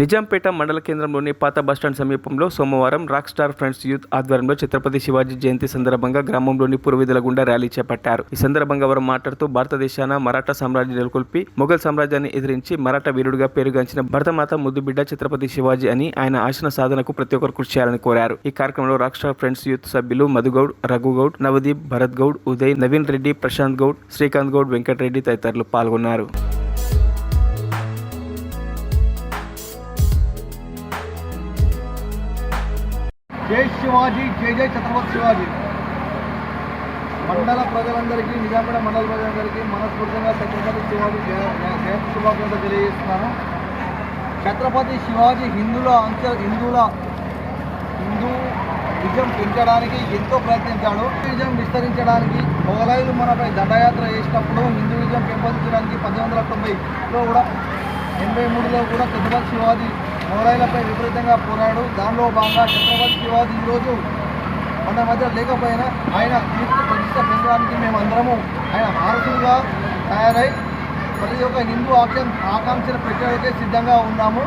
నిజాంపేట మండల కేంద్రంలోని పాత బస్టాండ్ సమీపంలో సోమవారం రాక్ స్టార్ ఫ్రెండ్స్ యూత్ ఆధ్వర్యంలో ఛత్రపతి శివాజీ జయంతి సందర్భంగా గ్రామంలోని పురవీధుల గుండా ర్యాలీ చేపట్టారు. ఈ సందర్భంగా వారు మాట్లాడుతూ భారతదేశాన మరాఠా సామ్రాజ్యం నెలకొల్పి మొఘల్ సామ్రాజ్యాన్ని ఎదిరించి మరాఠా వీరుడిగా పేరుగాంచిన భరతమాత ముద్దుబిడ్డ ఛత్రపతి శివాజీ అని ఆయన ఆశన సాధనకు ప్రతి ఒక్కరు కృషి చేయాలని కోరారు. ఈ కార్యక్రమంలో రాక్ స్టార్ ఫ్రెండ్స్ యూత్ సభ్యులు మధుగౌడ్, రఘుగౌడ్, నవదీప్, భరత్ గౌడ్, ఉదయ్, నవీన్ రెడ్డి, ప్రశాంత్ గౌడ్, శ్రీకాంత్ గౌడ్, వెంకటరెడ్డి తదితరులు పాల్గొన్నారు. జై శివాజీ, జై జై ఛత్రపతి శివాజీ. మండల ప్రజలందరికీ, నిజాంపేట మండల ప్రజలందరికీ మనస్ఫూర్తిగా ఛత్రపతి శివాజీ జయంతి శుభాకాంక్షలు తెలియజేస్తున్నాను. ఛత్రపతి శివాజీ హిందూ విజయం పెంచడానికి ఎంతో ప్రయత్నించాడు. విజయం విస్తరించడానికి మొఘలాయులు మనపై దండయాత్ర చేసినప్పుడు హిందూ విజయం పెంపొందించడానికి 1890లో కూడా 83లో కూడా ఛత్రపతి శివాజీ మొఘలాయులపై విపరీతంగా పోరాడు. దానిలో భాగంగా ఛత్రపతి శివాజీ ఈరోజు మన మధ్య లేకపోయినా ఆయన కీర్తి ప్రతిష్ట పెంచడానికి మేమందరము ఆయన వారసులుగా తయారై ప్రతి ఒక్క హిందూ ఆకాంక్షలు పెట్టడానికి సిద్ధంగా ఉన్నాము.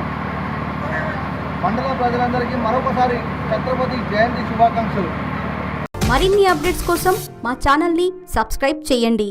మండల ప్రజలందరికీ మరొకసారి ఛత్రపతి జయంతి శుభాకాంక్షలు. మరిన్ని అప్డేట్స్ కోసం మా ఛానల్ని సబ్స్క్రైబ్ చేయండి.